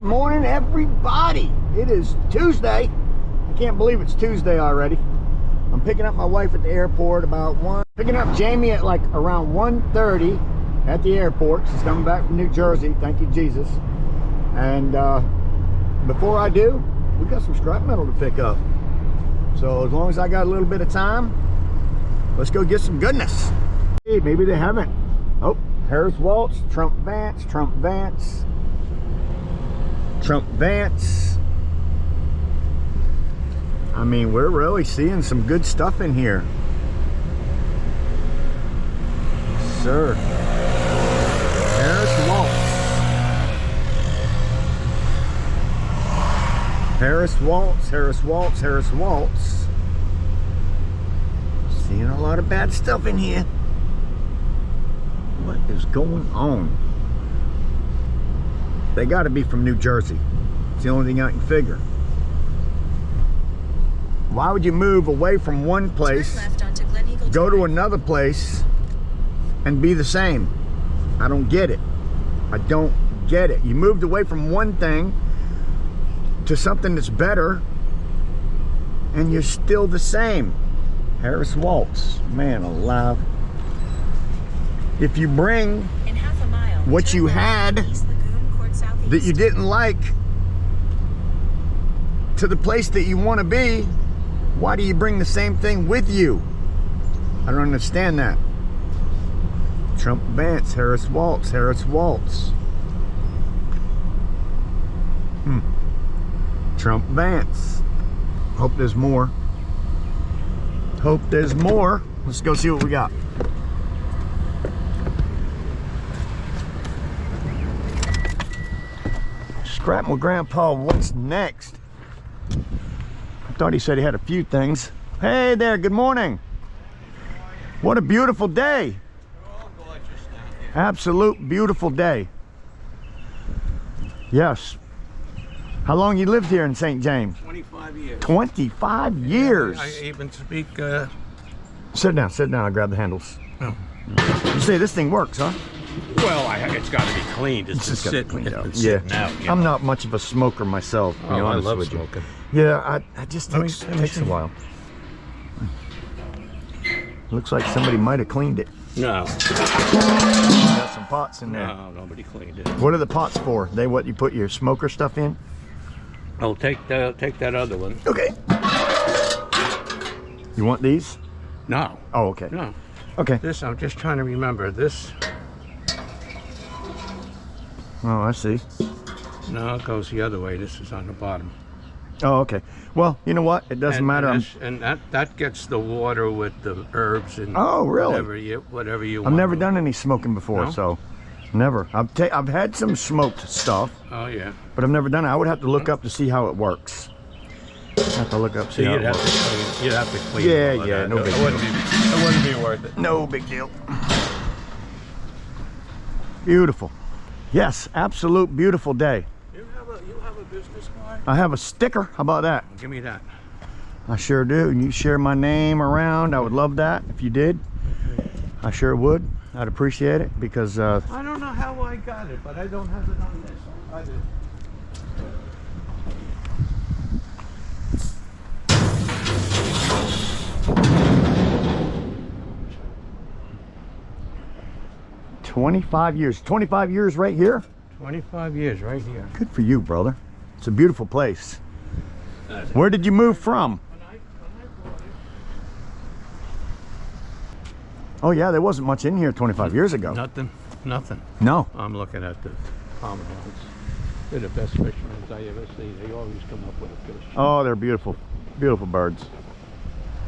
Morning, everybody. It is Tuesday. I can't believe it's Tuesday already. I'm picking up my wife at the airport about 1. Picking up Jamie at like around 1:30 at the airport. She's coming back from New Jersey. Thank you, Jesus. And before I do, we got some scrap metal to pick up. So as long as I got a little bit of time, let's go get some goodness. Hey, maybe they haven't. Oh, Harris Waltz, Trump Vance, Trump Vance, Trump Vance. I mean, we're really seeing some good stuff in here. Sir. Harris Waltz. Harris Waltz, Harris Waltz, Harris Waltz. Seeing a lot of bad stuff in here. What is going on? They got to be from New Jersey. It's the only thing I can figure. Why would you move away from one place, go to another place, and be the same? I don't get it. I don't get it. You moved away from one thing to something that's better, and you're still the same. Harris Waltz, man alive. If you bring what you had that you didn't like to the place that you want to be, why do you bring the same thing with you? I don't understand that. Trump Vance, Harris Waltz, Harris Waltz. Trump Vance. Hope there's more. Hope there's more. Let's go see what we got. Scrap with Grandpa, what's next? I thought he said he had a few things. Hey there, good morning. What a beautiful day. Absolute beautiful day. Yes. How long you lived here in St. James? 25 years. 25 years. I even speak. Sit down, I'll grab the handles. Oh. You say this thing works, huh? Well, it's got to be cleaned. It's just sitting out. Yeah. Out, I'm not much of a smoker myself, to be honest I love with smoking. You. Yeah, it just takes a while. Looks like somebody might have cleaned it. No. Got some pots in there. No, nobody cleaned it. What are the pots for? They what you put your smoker stuff in? I'll take that other one. Okay. You want these? No. Oh, okay. No. Okay. This, I'm just trying to remember. This. Oh, I see. No, it goes the other way. This is on the bottom. Oh, okay. Well, you know what? It doesn't matter. And that gets the water with the herbs and oh, really? whatever you want. I've never done any smoking before, No? so never. I've had some smoked stuff. Oh yeah. But I've never done it. I would have to look up to see how it works. I have to look up see So how you'd it have works. to clean. You'd have to clean. Yeah, all of yeah, that. no big deal. It wouldn't be worth it. No big deal. Beautiful. Yes, absolute beautiful day. You have a business card? I have a sticker. How about that? Give me that. I sure do. And you share my name around. I would love that if you did. I sure would. I'd appreciate it because I don't know how I got it, but I don't have it on this. I did. 25 years. 25 years right here? 25 years right here. Good for you, brother. It's a beautiful place. Where did you move from? Oh yeah, there wasn't much in here 25 years ago. Nothing. No. I'm looking at the common ones. They're the best fishermen I ever see. They always come up with a fish. Oh, they're beautiful. Beautiful birds.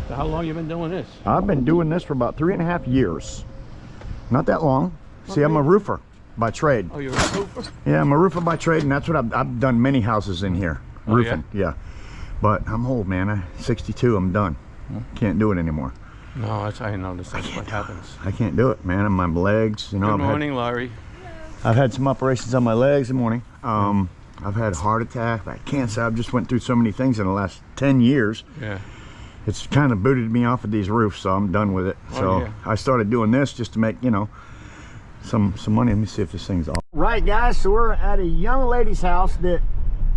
So how long you been doing this? I've been doing this for about 3.5 years. Not that long. See, I'm a roofer by trade. Oh, you're a roofer? Yeah, I'm a roofer by trade, and that's what I've done many houses in here. Oh, roofing, yeah. But I'm old, man. I'm 62, I'm done. Can't do it anymore. No, I noticed that's what happens. I can't do it, man. And my legs, you know. Good morning, Larry. I've had some operations on my legs. Good morning. I've had a heart attack, I've had cancer. I've just went through so many things in the last 10 years. Yeah. It's kind of booted me off of these roofs, so I'm done with it. So yeah. I started doing this just to make, you know, some money. Let me see if this thing's off. Right, guys, so we're at a young lady's house that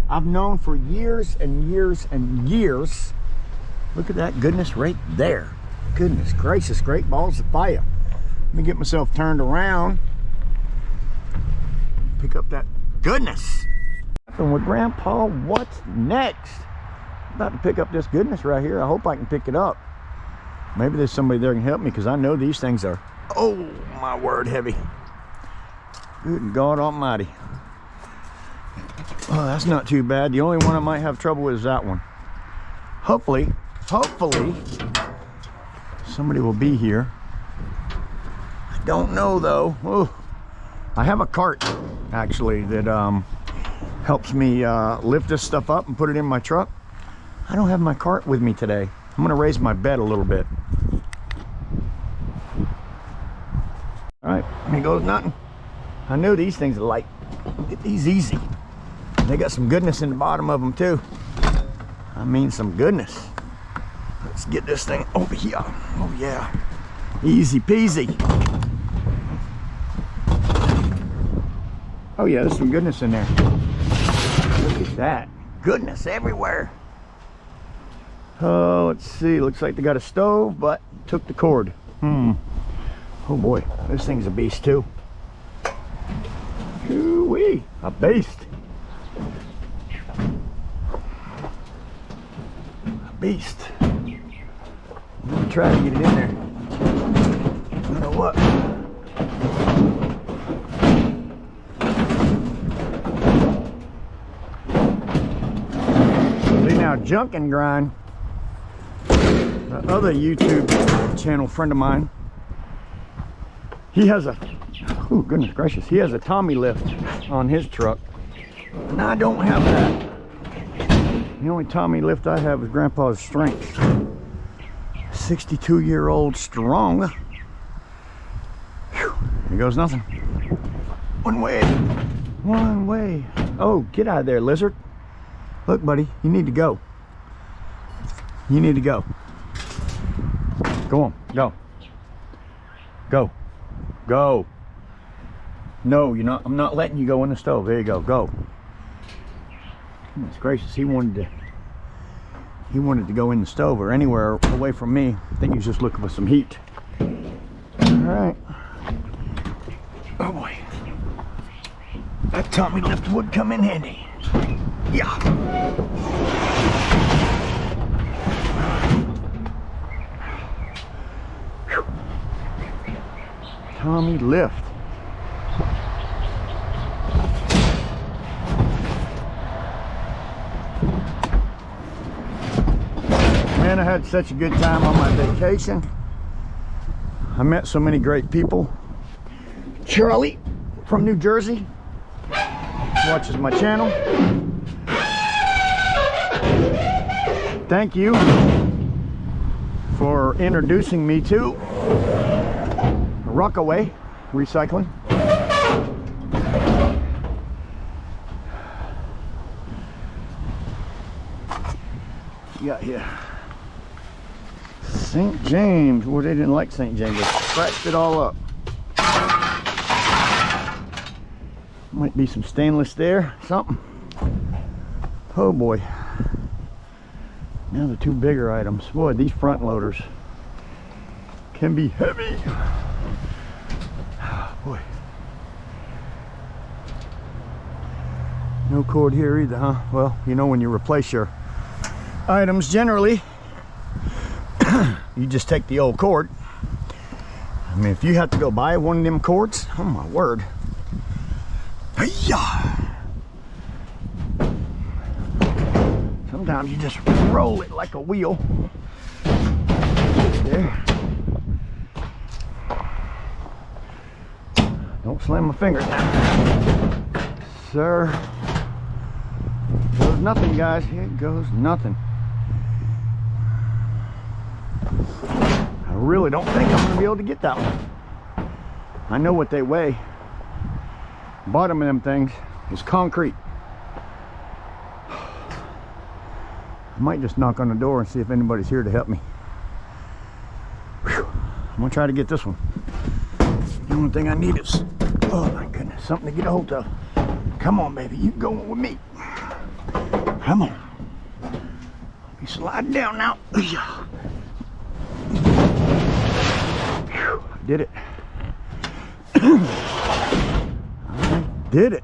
I've known for years and years and years. Look at that goodness right there. Goodness gracious, great balls of fire. Let me get myself turned around. Pick up that goodness. And with Grandpa, what's next? I'm about to pick up this goodness right here. I hope I can pick it up. Maybe there's somebody there who can help me, because I know these things are, oh my word, heavy. Good God Almighty. Oh, that's not too bad. The only one I might have trouble with is that one. Hopefully, somebody will be here. I don't know though. Oh, I have a cart actually that helps me lift this stuff up and put it in my truck. I don't have my cart with me today. I'm gonna raise my bed a little bit. All right, here goes nothing. I know these things are light. Get these easy. They got some goodness in the bottom of them too. I mean some goodness. Let's get this thing over here. Oh yeah, easy peasy. Oh yeah, there's some goodness in there. Look at that, goodness everywhere. Oh, let's see, looks like they got a stove, but took the cord. Oh boy, this thing's a beast too. Ooh-wee, a beast. A beast. I'm gonna try to get it in there. You know what? See now, Junk and Grind, another YouTube channel friend of mine, he has a, oh goodness gracious, he has a Tommy lift on his truck, and I don't have that. The only Tommy lift I have is Grandpa's Strength. 62-year-old strong. Whew. Here goes nothing. One way. One way. Oh, get out of there, lizard. Look, buddy, you need to go. You need to go. Go on, go. Go. Go. No, you're not. I'm not letting you go in the stove. There you go. Go. Goodness gracious, he wanted to go in the stove or anywhere away from me. I think he's just looking for some heat. All right. Oh boy. That Tommy lift would come in handy. Yeah. Whew. Tommy lift. Man, I had such a good time on my vacation. I met so many great people. Charlie from New Jersey watches my channel. Thank you for introducing me to Rockaway Recycling. Yeah, yeah. St. James. Well, they didn't like St. James. They scratched it all up. Might be some stainless there, something. Oh boy. Now the two bigger items. Boy, these front loaders can be heavy. Boy. No cord here either, huh? Well, you know, when you replace your items, generally you just take the old cord. I mean, if you have to go buy one of them cords, oh my word. Sometimes you just roll it like a wheel. There. Don't slam my fingers now. Sir. Goes nothing, guys. Here goes nothing. I really don't think I'm going to be able to get that one. I know what they weigh. Bottom of them things is concrete. I might just knock on the door and see if anybody's here to help me. Whew. I'm gonna try to get this one. The only thing I need is, oh my goodness, something to get a hold of. Come on, baby, you going with me. Come on. Be sliding down now. Whew, I did it. I did it.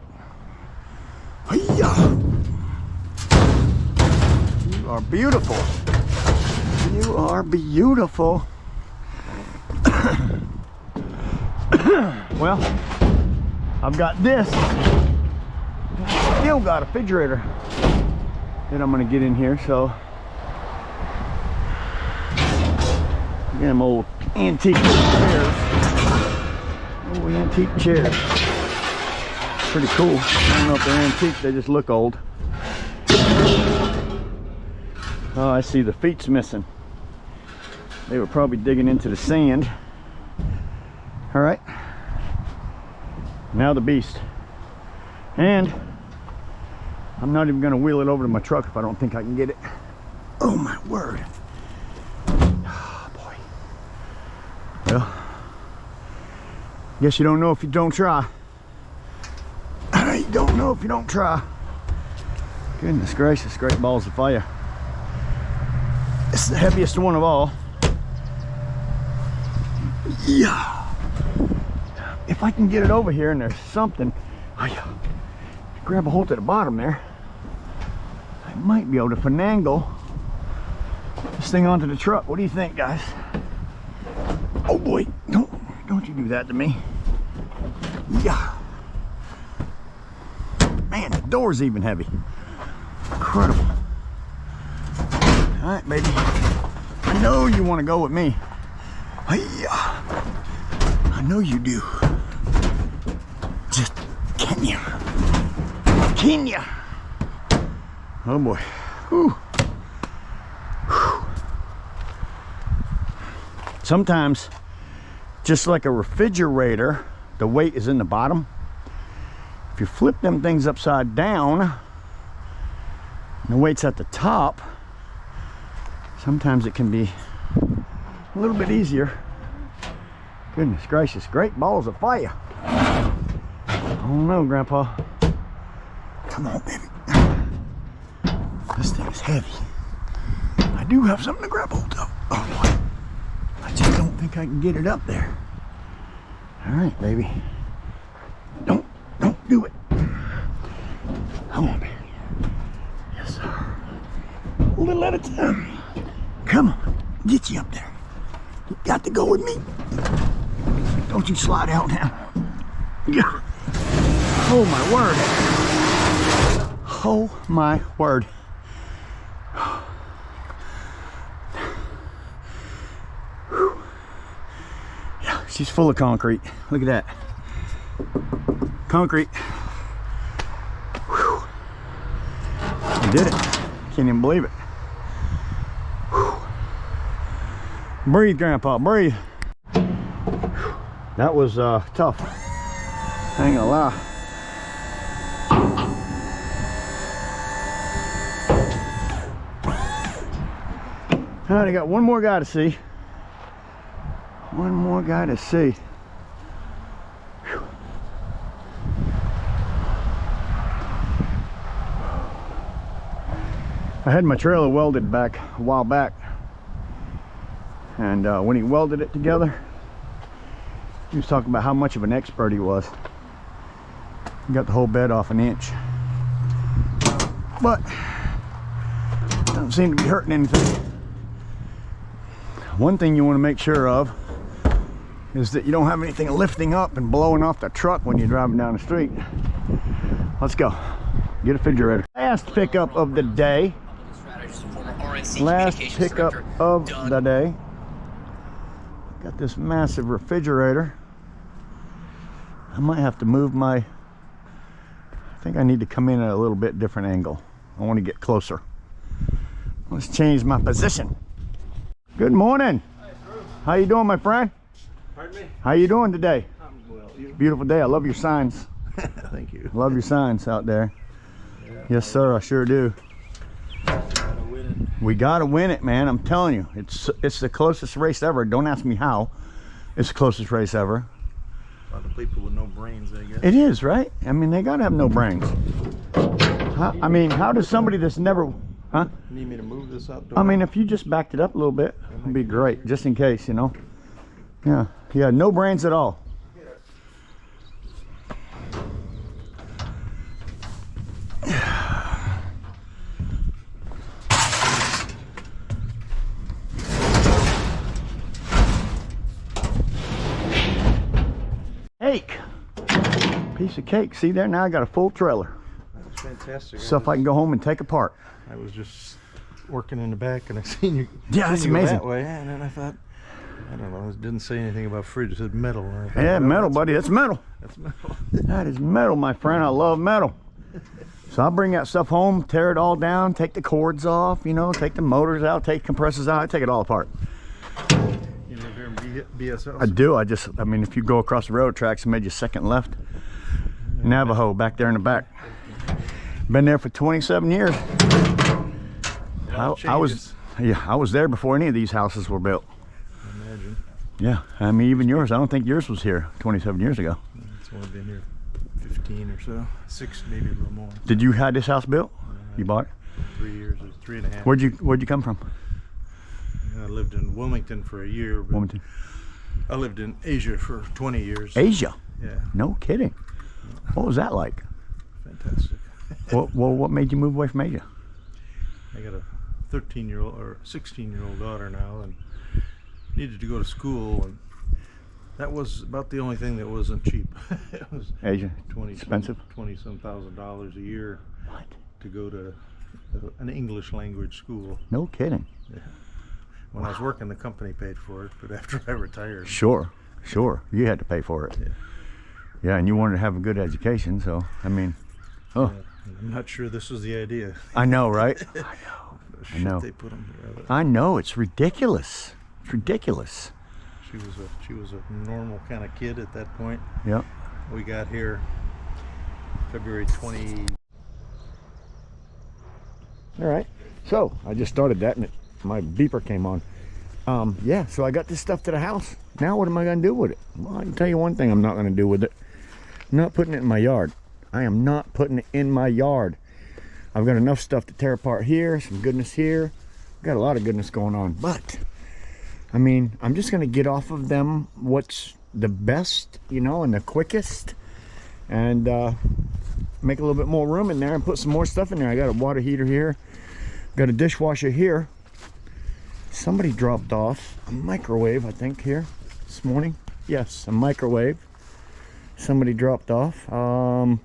You are beautiful. You are beautiful. Well, I've got this. Still got a refrigerator that I'm gonna get in here, so them old antique chairs. Oh, antique chairs. Pretty cool. I don't know if they're antique, they just look old. Oh, I see the feet's missing. They were probably digging into the sand. All right. Now the beast. And I'm not even gonna wheel it over to my truck if I don't think I can get it. Oh my word. Oh boy. Well, guess you don't know if you don't try. You don't know if you don't try. Goodness gracious, great balls of fire. It's the heaviest one of all. Yeah. If I can get it over here and there's something, oh yeah, grab a hold at the bottom there, I might be able to finagle this thing onto the truck. What do you think, guys? Oh boy, don't you do that to me. Yeah. Man, the door's even heavy. Incredible. All right, baby. I know you want to go with me. Yeah. I know you do. Just can you? Can you? Oh boy. Whew. Whew. Sometimes, just like a refrigerator, the weight is in the bottom. If you flip them things upside down, and the weight's at the top, sometimes it can be a little bit easier. Goodness gracious, great balls of fire. I don't know, Grandpa. Come on, baby. This thing is heavy. I do have something to grab hold of. Oh boy. I just don't think I can get it up there. All right, baby. Don't do it. Come on, baby. Yes, sir. A little at a time. Come on, get you up there. You got to go with me. Don't you slide out now. Yeah. Oh my word. Oh my word. Yeah, she's full of concrete. Look at that. Concrete. Whew. I did it. Can't even believe it. Whew. Breathe, Grandpa, breathe. That was tough. I ain't gonna lie. All right, I got one more guy to see. One more guy to see. Whew. I had my trailer welded back a while back, and when he welded it together, he was talking about how much of an expert he was. He got the whole bed off an inch, but doesn't seem to be hurting anything. One thing you want to make sure of is that you don't have anything lifting up and blowing off the truck when you're driving down the street. Let's go. Get a refrigerator. Last pickup of the day. Last pickup of the day. Got this massive refrigerator. I might have to move my... I think I need to come in at a little bit different angle. I want to get closer. Let's change my position. Good morning. Hi, Drew. How you doing, my friend? Pardon me? How you doing today? I'm well. You? Beautiful day. I love your signs. Thank you. Love your signs out there. Yeah. Yes, sir. I sure do. Gotta win it. We gotta win it, man. I'm telling you, it's the closest race ever. Don't ask me how. It's the closest race ever. A lot of people with no brains, I guess. It is, right? I mean, they gotta have no brains. I mean, how does somebody that's never, huh? Need me to move this outdoor? I mean, if you just backed it up a little bit, it'd be great, just in case, you know. Yeah, yeah, no brains at all. Cake, piece of cake. See there, now I got a full trailer. That was fantastic. Stuff I can go home and take apart. I was just working in the back and I seen you. Yeah, that's amazing. That way, and then I thought, I don't know, it didn't say anything about fridge. It said metal. And I thought, Yeah, well, metal, buddy. That's metal. That's metal. That is metal, my friend. I love metal. So I'll bring that stuff home, tear it all down, take the cords off, you know, take the motors out, take compressors out, take it all apart. You live here in BSL? I do. I mean, if you go across the railroad tracks and made your second left, Navaho back there in the back. Been there for 27 years. I was there before any of these houses were built. Imagine. Yeah, I mean, even yours. I don't think yours was here 27 years ago. It's only been here 15 or so, 6, maybe a little more. Did you have this house built? You bought it? 3 years, or 3.5. Where'd you come from? I lived in Wilmington for a year. But Wilmington. I lived in Asia for 20 years. Asia? Yeah. No kidding. What was that like? Fantastic. What made you move away from Asia? I got a 13-year-old or 16-year-old daughter now, and needed to go to school, and that was about the only thing that wasn't cheap. It was Asia? Expensive? $20-some thousand a year. What? To go to an English language school. No kidding. Yeah. When I was working, the company paid for it, but after I retired. Sure. You had to pay for it. Yeah. Yeah, and you wanted to have a good education, so, I mean, oh. Yeah, I'm not sure this was the idea. I know, right? Shit, know. They put them together. I know, it's ridiculous. It's ridiculous. She was a normal kind of kid at that point. Yeah. We got here February 20. All right. So I just started that, and my beeper came on. Yeah. So I got this stuff to the house. Now what am I going to do with it? Well, I can tell you one thing. I'm not going to do with it. I'm not putting it in my yard. I am not putting it in my yard. I've got enough stuff to tear apart here. Some goodness here. Got a lot of goodness going on, but I mean, I'm just going to get off of them what's the best, you know, and the quickest, and make a little bit more room in there and put some more stuff in there. I got a water heater here, got a dishwasher here. Somebody dropped off a microwave, I think, here this morning. Yes, a microwave. Somebody dropped off. Got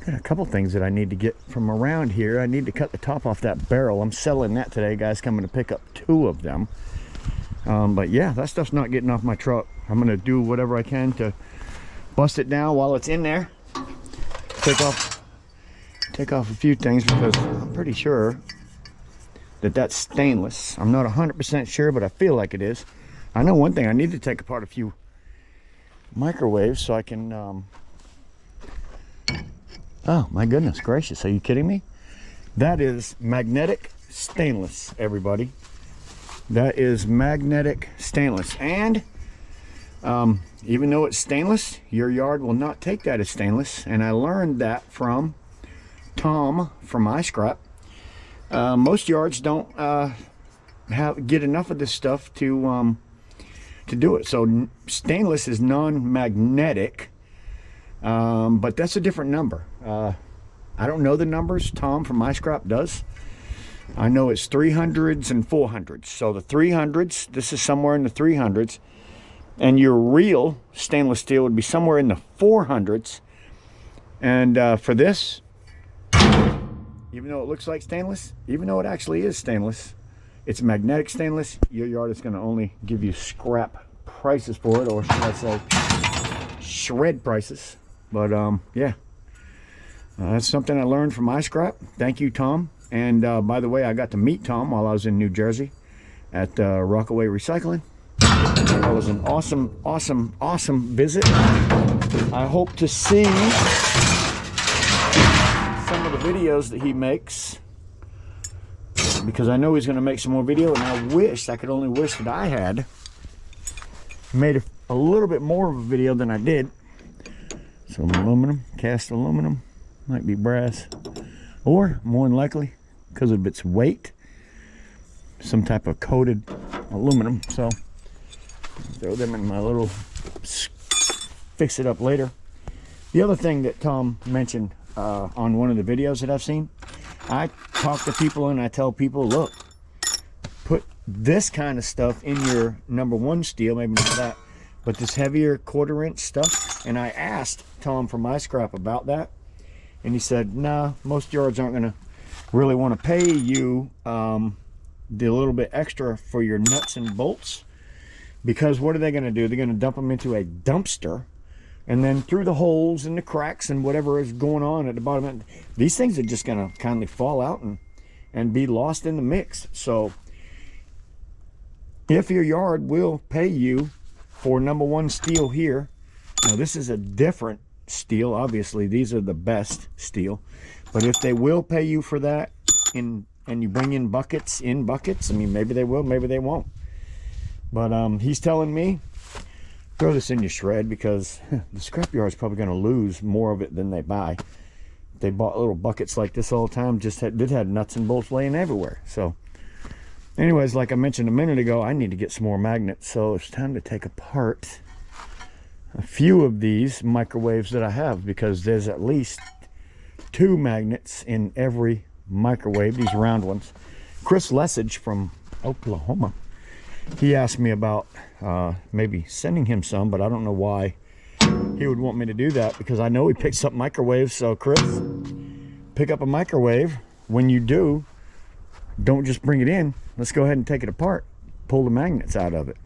a couple things that I need to get from around here. I need to cut the top off that barrel. I'm selling that today. Guys coming to pick up 2 of them. But yeah, that stuff's not getting off my truck. I'm gonna do whatever I can to bust it down while it's in there. Take off a few things, because I'm pretty sure that that's stainless. I'm not 100% sure, but I feel like it is. I know one thing. I need to take apart a few microwaves so I can oh my goodness gracious, are you kidding me? That is magnetic stainless, everybody. That is magnetic stainless, and even though it's stainless, your yard will not take that as stainless. And I learned that from Tom from iScrap. Most yards don't get enough of this stuff to do it. So stainless is non-magnetic, but that's a different number. I don't know the numbers. Tom from iScrap does. I know it's 300s and 400s. So the 300s, this is somewhere in the 300s, and your real stainless steel would be somewhere in the 400s. And for this, even though it looks like stainless, even though it actually is stainless, it's magnetic stainless. Your yard is going to only give you scrap prices for it, or should I say shred prices. But yeah, that's something I learned from iScrap. Thank you, Tom. And by the way, I got to meet Tom while I was in New Jersey at Rockaway Recycling. That was an awesome visit. I hope to see some of the videos that he makes, because I know he's going to make some more video, and I could only wish that I had made a little bit more of a video than I did. Some aluminum, cast aluminum, might be brass, or more than likely, because of its weight, some type of coated aluminum. So throw them in my little, fix it up later. The other thing that Tom mentioned on one of the videos that I've seen, I talk to people and I tell people, look, put this kind of stuff in your #1 steel, maybe not that, but this heavier 1/4 inch stuff. And I asked Tom from my scrap about that, and he said, nah, most yards aren't going to really want to pay you the little bit extra for your nuts and bolts, because what are they going to do? They're going to dump them into a dumpster, and then through the holes and the cracks and whatever is going on at the bottom, these things are just going to kindly fall out and be lost in the mix. So if your yard will pay you for #1 steel here, now this is a different steel, obviously these are the best steel, but if they will pay you for that and you bring in buckets, I mean, maybe they will, maybe they won't, but he's telling me throw this in your shred, because the scrapyard is probably going to lose more of it than they buy. They bought little buckets like this all the time, did have nuts and bolts laying everywhere. So anyways, like I mentioned a minute ago, I need to get some more magnets, so it's time to take apart a few of these microwaves that I have, because there's at least 2 magnets in every microwave, these round ones. Chris Lessage from Oklahoma, he asked me about maybe sending him some, but I don't know why he would want me to do that, because I know he picks up microwaves. So Chris, pick up a microwave. When you do, don't just bring it in, let's go ahead and take it apart, pull the magnets out of it,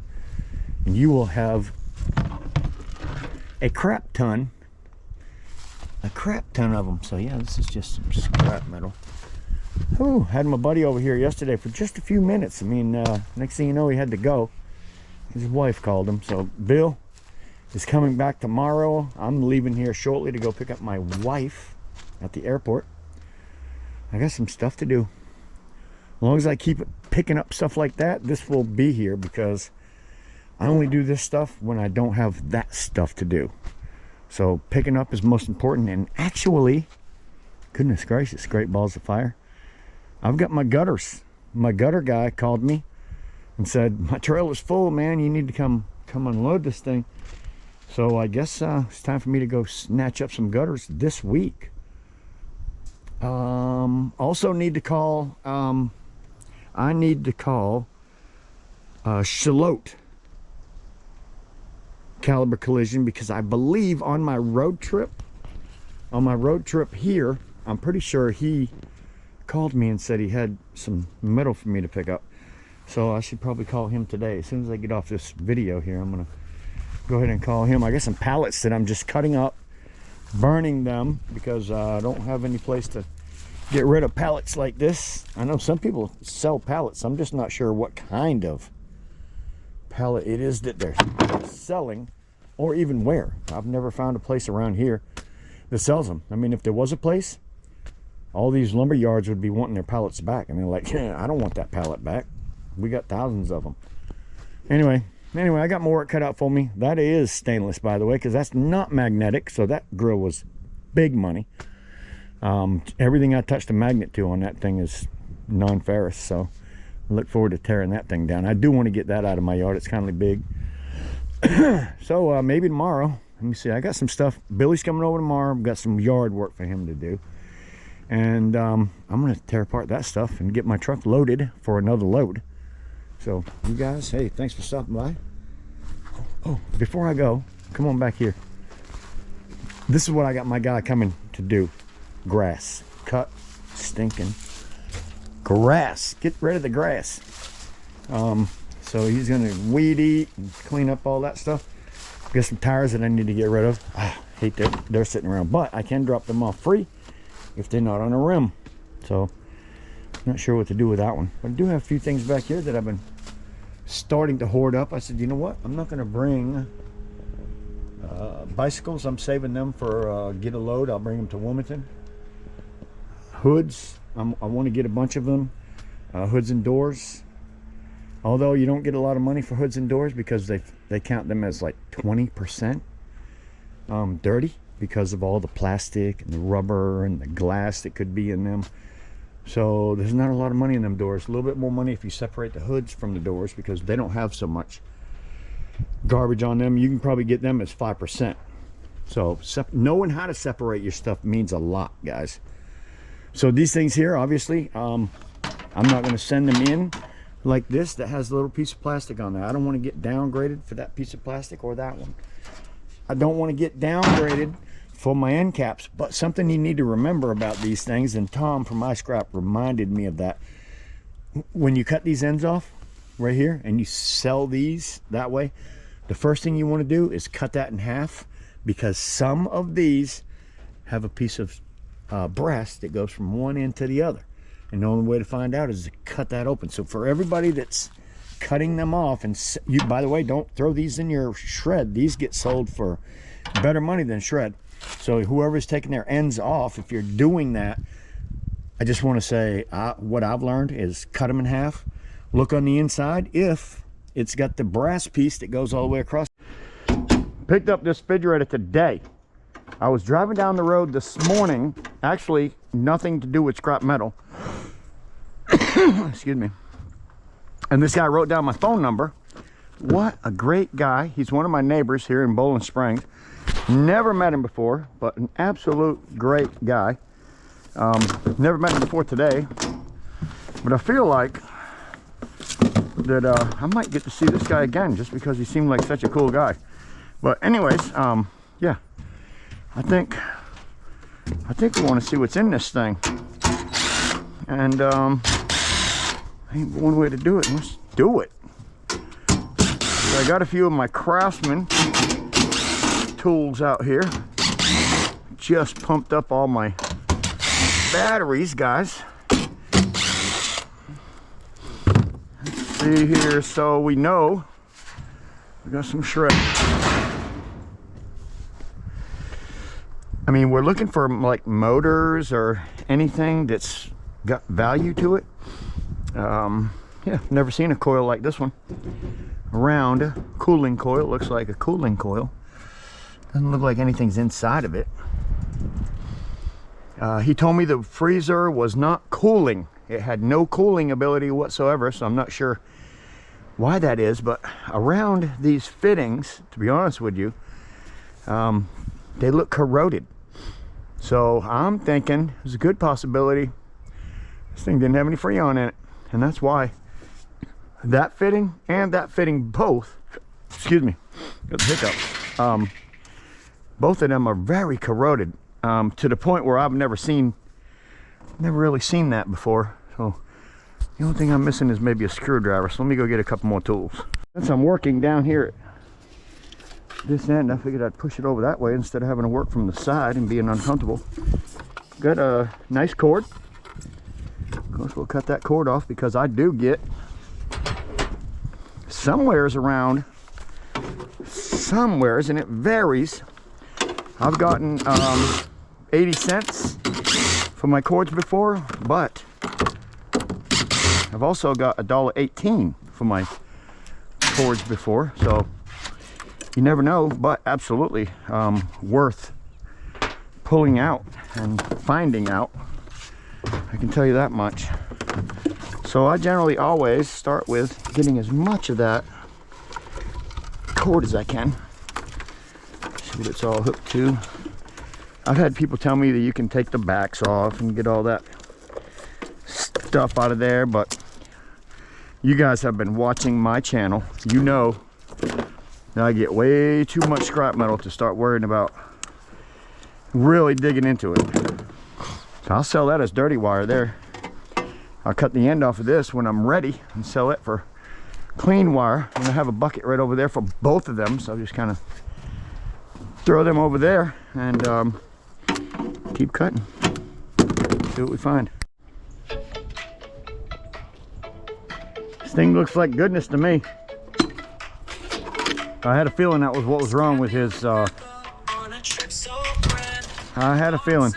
and you will have a crap ton of them. So yeah, this is just some scrap metal. Oh, had my buddy over here yesterday for just a few minutes. I mean, next thing you know, he had to go. His wife called him. So Bill is coming back tomorrow. I'm leaving here shortly to go pick up my wife at the airport. I got some stuff to do. As long as I keep picking up stuff like that, this will be here, because I only do this stuff when I don't have that stuff to do. So picking up is most important. And actually, goodness gracious, great balls of fire, I've got my gutters. My gutter guy called me and said, my trailer's full, man, you need to come unload this thing. So I guess it's time for me to go snatch up some gutters this week. Also need to call, I need to call Shalote Caliber Collision, because I believe on my road trip here, I'm pretty sure he called me and said he had some metal for me to pick up. So I should probably call him today. As soon as I get off this video here, I'm gonna go ahead and call him. I got some pallets that I'm just cutting up, burning them, because I don't have any place to get rid of pallets like this. I know some people sell pallets. I'm just not sure what kind of pallet it is that they're selling, or even where. I've never found a place around here that sells them. I mean, if there was a place, all these lumber yards would be wanting their pallets back. I mean, like, I don't want that pallet back. We got thousands of them. Anyway, I got more work cut out for me. That is stainless, by the way, because that's not magnetic. So that grill was big money. Everything I touched a magnet to on that thing is non-ferrous. So I look forward to tearing that thing down. I do want to get that out of my yard. It's kind of big. So maybe tomorrow. Let me see. I got some stuff. Billy's coming over tomorrow. I've got some yard work for him to do. And I'm going to tear apart that stuff and get my truck loaded for another load. So you guys, hey, thanks for stopping by. Oh, before I go, come on back here. This is what I got my guy coming to do. Grass. Cut stinking grass. Get rid of the grass. So he's going to weed eat and clean up all that stuff. Got some tires that I need to get rid of. I hate that they're sitting around, but I can drop them off free if they're not on a rim. So not sure what to do with that one, but I do have a few things back here that I've been starting to hoard up. I said, you know what, I'm not going to bring bicycles. I'm saving them for get a load. I'll bring them to Wilmington. Hoods, I want to get a bunch of them. Hoods and doors. Although you don't get a lot of money for hoods and doors because they count them as like 20% dirty because of all the plastic and the rubber and the glass that could be in them. So there's not a lot of money in them doors. A little bit more money if you separate the hoods from the doors because they don't have so much garbage on them. You can probably get them as 5%. So knowing how to separate your stuff means a lot, guys. So these things here, obviously, I'm not going to send them in like this that has a little piece of plastic on there. I don't want to get downgraded for that piece of plastic or that one. I don't want to get downgraded for my end caps, but something you need to remember about these things, and Tom from iScrap reminded me of that. When you cut these ends off right here and you sell these that way, the first thing you want to do is cut that in half, because some of these have a piece of brass that goes from one end to the other, and the only way to find out is to cut that open. So for everybody that's cutting them off, and you, by the way, don't throw these in your shred. These get sold for better money than shred. So whoever's taking their ends off, if you're doing that, I just want to say what I've learned is cut them in half. Look on the inside if it's got the brass piece that goes all the way across. Picked up this refrigerator today. I was driving down the road this morning, actually nothing to do with scrap metal. Excuse me. And this guy wrote down my phone number. What a great guy. He's one of my neighbors here in Bowling Springs. Never met him before, but an absolute great guy. Never met him before today, but I feel like that I might get to see this guy again just because he seemed like such a cool guy. But anyways, yeah, I think we want to see what's in this thing, and ain't one way to do it. Let's do it. So I got a few of my Craftsman tools out here. Just pumped up all my batteries, guys. Let's see here, so we know we got some shred. I mean, we're looking for like motors or anything that's got value to it. Yeah, never seen a coil like this one. A round cooling coil. Looks like a cooling coil. Doesn't look like anything's inside of it. He told me the freezer was not cooling. It had no cooling ability whatsoever, so I'm not sure why that is. But around these fittings, to be honest with you, they look corroded. So I'm thinking there's a good possibility this thing didn't have any Freon in it, and that's why that fitting and that fitting both, excuse me, got the hiccups, both of them are very corroded, to the point where I've never really seen that before. So the only thing I'm missing is maybe a screwdriver, so let me go get a couple more tools. Since I'm working down here at this end, I figured I'd push it over that way instead of having to work from the side and being uncomfortable. Got a nice cord. Of course, we'll cut that cord off because I do get somewheres around, and it varies. I've gotten 80 cents for my cords before, but I've also got $1.18 for my cords before, so you never know, but absolutely worth pulling out and finding out. I can tell you that much. So I generally always start with getting as much of that cord as I can. See what it's all hooked to. I've had people tell me that you can take the backs off and get all that stuff out of there, but you guys have been watching my channel. You know that I get way too much scrap metal to start worrying about really digging into it. So I'll sell that as dirty wire there. I'll cut the end off of this when I'm ready and sell it for clean wire. And I have a bucket right over there for both of them, so I'll just kind of throw them over there and keep cutting. See what we find. This thing looks like goodness to me. I had a feeling that was what was wrong with his I had a feeling.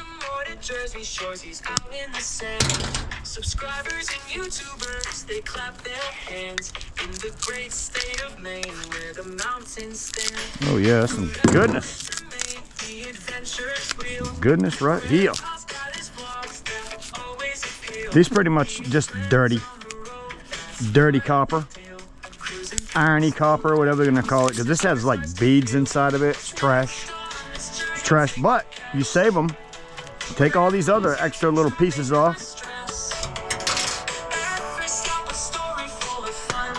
Subscribers and YouTubers, they clap their hands in the great state of Maine where the mountains stand. Oh yeah, some goodness. The adventure's real. Goodness right here. Paul's got his vlogs that always appeal. These pretty much just dirty copper, irony copper, whatever they're gonna call it, because this has like beads inside of it. It's trash. It's trash, but you save them. Take all these other extra little pieces off.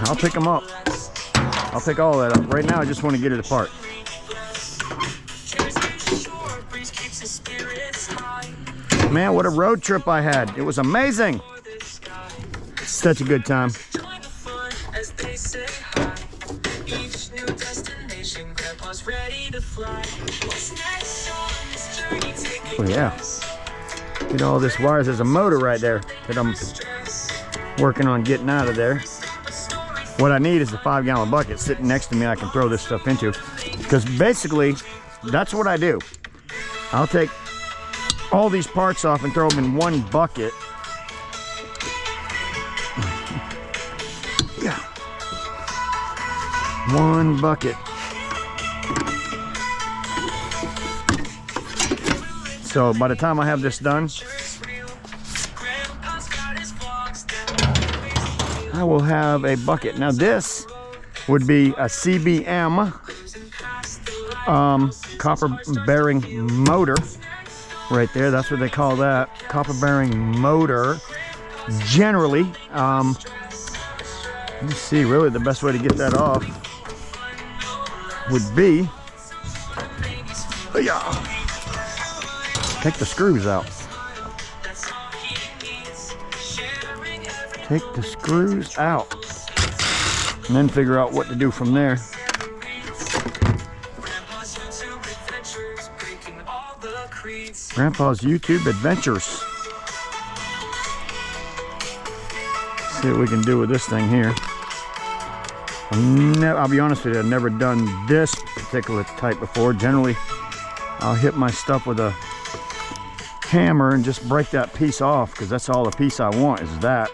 I'll pick them up. I'll pick all that up. Right now, I just want to get it apart. Man, what a road trip I had. It was amazing. Such a good time. Oh yeah. Get all this wires. There's a motor right there that I'm working on getting out of there. What I need is a 5-gallon bucket sitting next to me I can throw this stuff into. Because basically, that's what I do. I'll take all these parts off and throw them in one bucket. Yeah. One bucket. So by the time I have this done, I will have a bucket. Now this would be a CBM copper bearing motor right there. That's what they call that, copper bearing motor. Generally, let me see, really the best way to get that off would be, take the screws out. Take the screws out. And then figure out what to do from there. Grandpa's YouTube Adventures. See what we can do with this thing here. I'll be honest with you, I've never done this particular type before. Generally, I'll hit my stuff with a hammer and just break that piece off, because that's all the piece I want is that.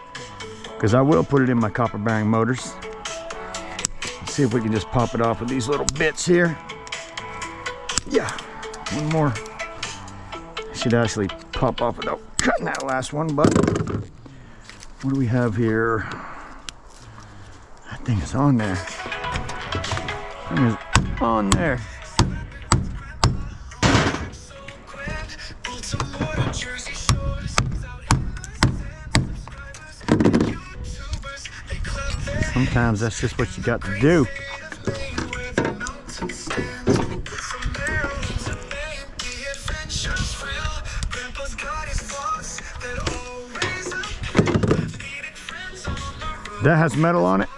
Because I will put it in my copper bearing motors. Let's see if we can just pop it off with these little bits here. Yeah, one more. Should actually pop off without cutting that last one, but what do we have here? That thing is on there. That thing is on there. Sometimes that's just what you got to do. That has metal on it.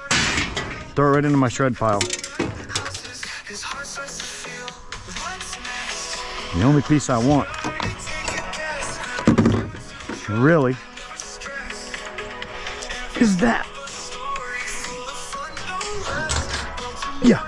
Throw it right into my shred pile. The only piece I want, really, is that. Yeah.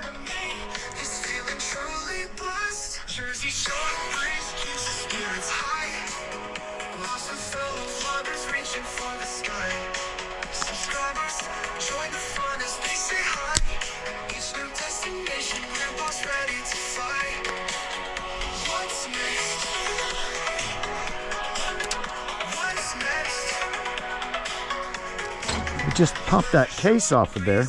Just pop that case off of there.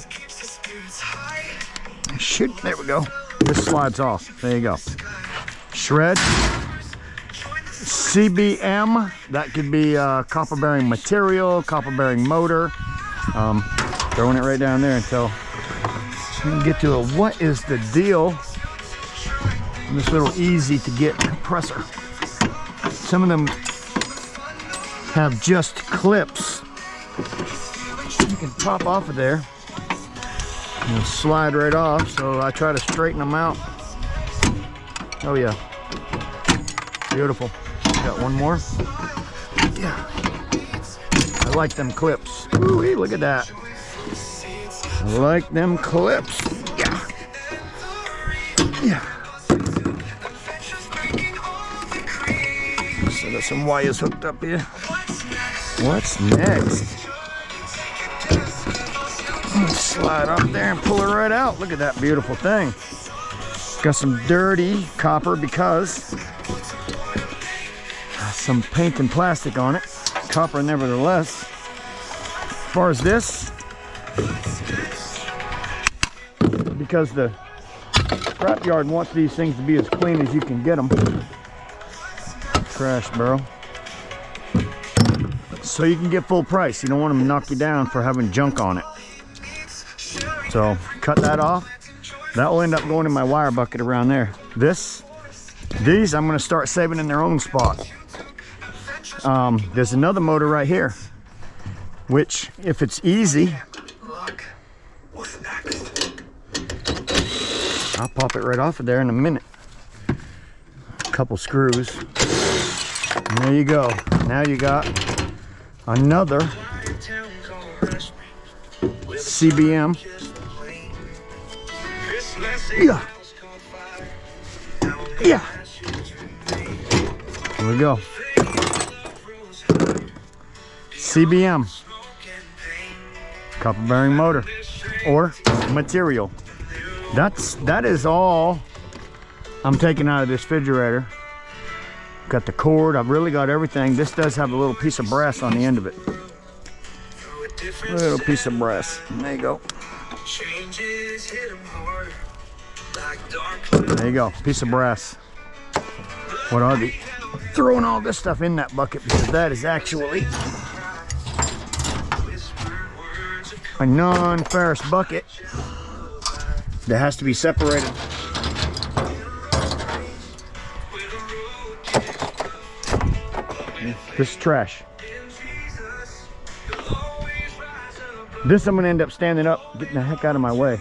Shoot, there we go. This slides off. There you go. Shred. CBM. That could be copper bearing material, copper bearing motor. Throwing it right down there until we can get to a what is the deal. This little easy to get compressor. Some of them have just clips. You can pop off of there and slide right off, so I try to straighten them out. Oh yeah, beautiful. Got one more. Yeah, I like them clips. Ooh, look at that. I like them clips. Yeah, yeah. So there's some wires hooked up here. What's What's next? Slide up there and pull it right out. Look at that beautiful thing. Got some dirty copper because some paint and plastic on it. Copper nevertheless. As far as this, because the scrap yard wants these things to be as clean as you can get them. Trash barrel. So you can get full price. You don't want them to knock you down for having junk on it. So cut that off. That will end up going in my wire bucket around there. These I'm going to start saving in their own spot. There's another motor right here, which if it's easy, I'll pop it right off of there in a minute. A couple screws. And there you go. Now you got another CBM. Yeah. Yeah. Here we go. CBM. Copper bearing motor or material. That is all I'm taking out of this refrigerator. Got the cord. I've really got everything. This does have a little piece of brass on the end of it. A little piece of brass. There you go. There you go. Piece of brass. What are they? Throwing all this stuff in that bucket because that is actually a non-ferrous bucket that has to be separated. This is trash. This I'm gonna end up standing up, getting the heck out of my way.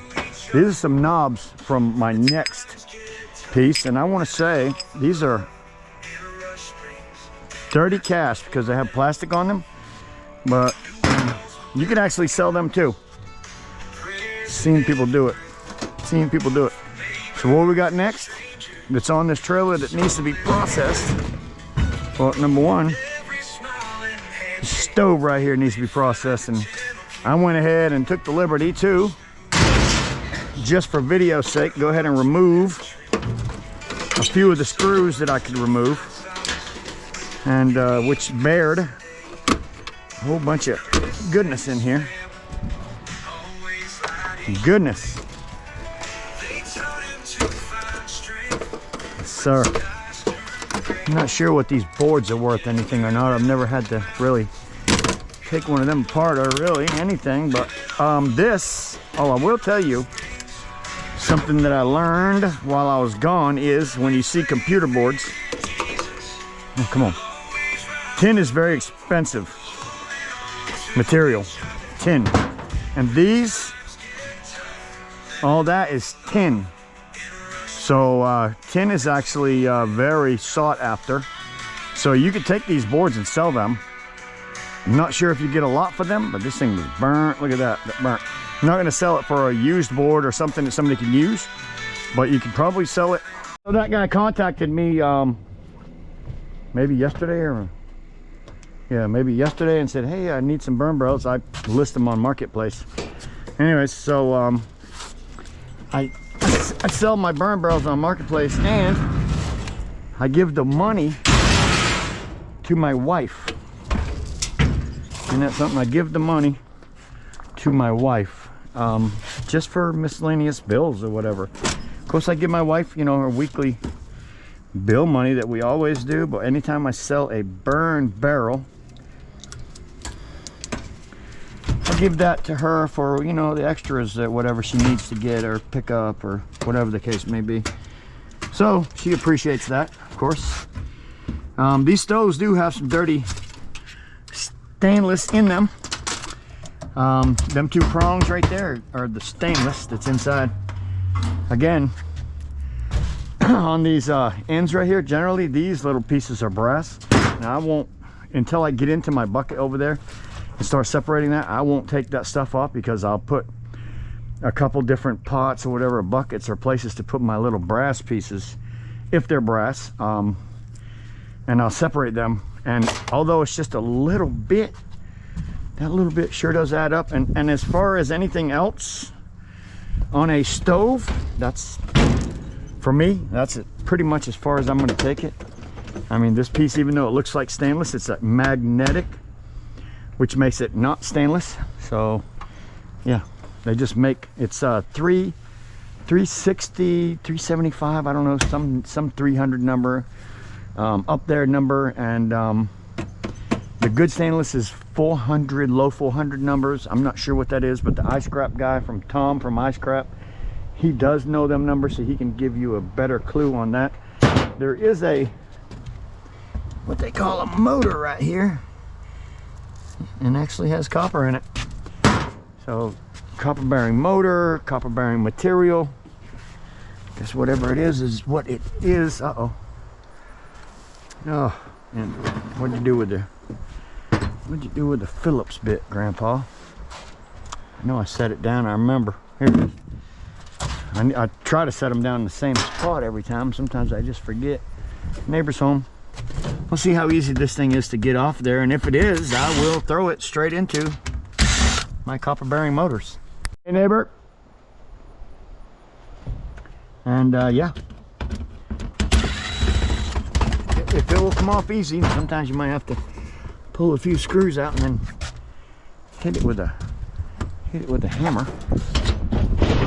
These are some knobs from my next piece, and I want to say these are dirty cast because they have plastic on them, but you can actually sell them too. Seen people do it. Seen people do it. So what we got next that's on this trailer that needs to be processed? Well, number one, the stove right here needs to be processed, and I went ahead and took the liberty to, just for video's sake, go ahead and remove a few of the screws that I could remove, and which bared a whole bunch of goodness in here. Goodness. Yes, sir. I'm not sure what these boards are worth anything or not. I've never had to really take one of them apart or really anything, but I will tell you something that I learned while I was gone is when you see computer boards, oh, come on, tin is very expensive material, tin, and these, all that is tin. So tin is actually very sought after. So you could take these boards and sell them. I'm not sure if you get a lot for them, but this thing was burnt. Look at that, burnt. I'm not going to sell it for a used board or something that somebody can use, but you could probably sell it. So that guy contacted me maybe yesterday or maybe yesterday and said, hey, I need some burn barrels. I list them on Marketplace. Anyways, so I sell my burn barrels on Marketplace, and I give the money to my wife. Isn't that something? I give the money to my wife just for miscellaneous bills or whatever. Of course, I give my wife, you know, her weekly bill money that we always do, but anytime I sell a burn barrel, I give that to her for, you know, the extras that whatever she needs to get or pick up or whatever the case may be. So she appreciates that, of course. These stoves do have some dirty stainless in them. Them two prongs right there are the stainless that's inside. Again, on these ends right here, generally these little pieces are brass. Now I won't, until I get into my bucket over there and start separating that, I won't take that stuff off because I'll put a couple different pots or whatever, buckets or places to put my little brass pieces, if they're brass, and I'll separate them. And although it's just a little bit, that little bit sure does add up. And as far as anything else on a stove, that's, for me, that's pretty much as far as I'm going to take it. I mean, this piece, even though it looks like stainless, it's a magnetic, which makes it not stainless. So yeah, they just make, it's 360, 375, I don't know, some 300 number, up there number, and the good stainless is 400, low 400 numbers. I'm not sure what that is, but the ice scrap guy from Tom from Ice Scrap, he does know them numbers, so he can give you a better clue on that. There is a, what they call a motor right here, and actually has copper in it. So copper bearing motor, copper bearing material. Guess whatever it is what it is. Uh-oh. Oh, and what'd you do with the Phillips bit, Grandpa? I know I set it down, I remember. Here it is. I try to set them down in the same spot every time. Sometimes I just forget. Neighbor's home. We'll see how easy this thing is to get off there, and if it is, I will throw it straight into my copper bearing motors. Hey, neighbor. And yeah, if it will come off easy, sometimes you might have to pull a few screws out and then hit it with a hammer.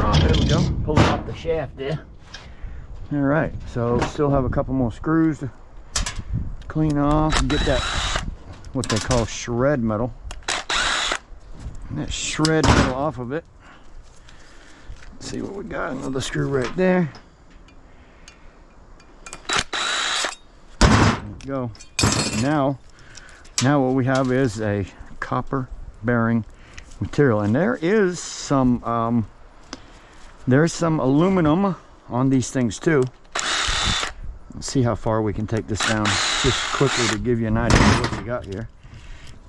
Oh, there we go. Pull it off the shaft there. All right, so still have a couple more screws to clean off and get that, what they call shred metal. And that shred metal off of it. Let's see what we got. Another screw right there. There we go. Now what we have is a copper bearing material, and there's some aluminum on these things too. Let's see how far we can take this down just quickly to give you an idea of what we got here.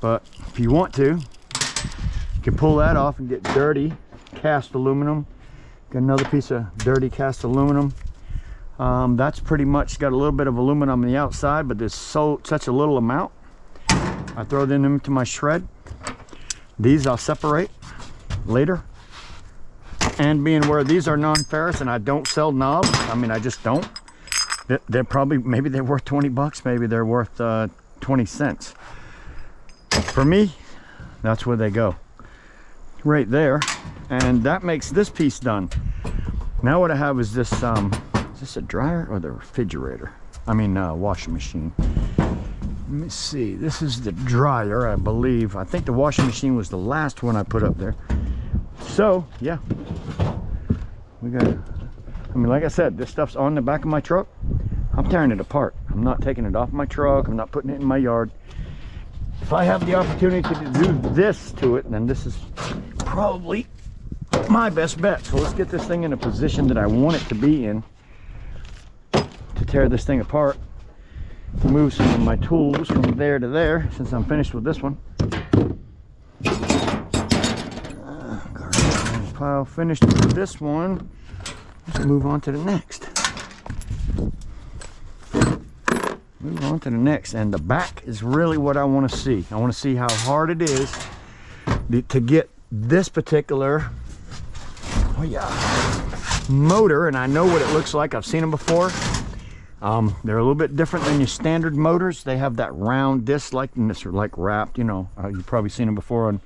But if you want to, you can pull that off and get dirty cast aluminum. Got another piece of dirty cast aluminum. That's pretty much got a little bit of aluminum on the outside, but there's such a little amount. I throw them into my shred. These I'll separate later. And being where these are non-ferrous and I don't sell knobs, I mean, I just don't. They're probably, maybe they're worth 20 bucks, maybe they're worth 20 cents. For me, that's where they go. Right there. And that makes this piece done. Now what I have is this a dryer or the refrigerator? I mean, washing machine. Let me see, this is the dryer, I believe. I think the washing machine was the last one I put up there. So, yeah. We got, I mean, like I said, this stuff's on the back of my truck. I'm tearing it apart. I'm not taking it off my truck. I'm not putting it in my yard. If I have the opportunity to do this to it, then this is probably my best bet. So let's get this thing in a position that I want it to be in to tear this thing apart. Move some of my tools from there to there since I'm finished with this one. Pile finished with this one. Let's move on to the next. Move on to the next, and the back is really what I want to see. I want to see how hard it is to get this particular motor, and I know what it looks like. I've seen them before. They're a little bit different than your standard motors. They have that round disc and this are like wrapped, you know. You've probably seen them before on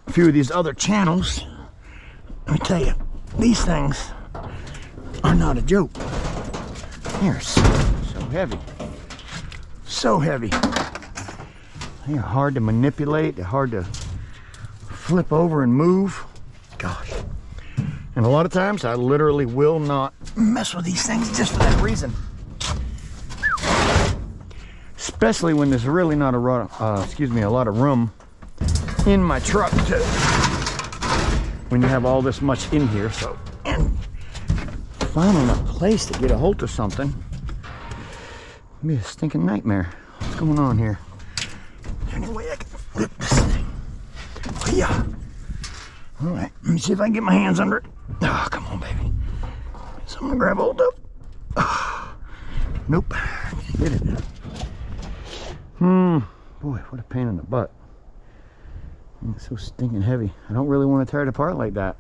a few of these other channels. Let me tell you, these things are not a joke. They're so heavy. So heavy. They're hard to manipulate. They're hard to flip over and move. Gosh. And a lot of times I literally will not mess with these things just for that reason. Especially when there's really not a lot of room in my truck when you have all this much in here. So, and finding a place to get a hold of something can be a stinking nightmare. What's going on here? Any way I can flip this thing? Oh, yeah. All right, let me see if I can get my hands under it. Oh, come on, baby. So I'm gonna grab hold of. Oh, nope, can't get it. Boy, what a pain in the butt. It's so stinking heavy. I don't really want to tear it apart like that.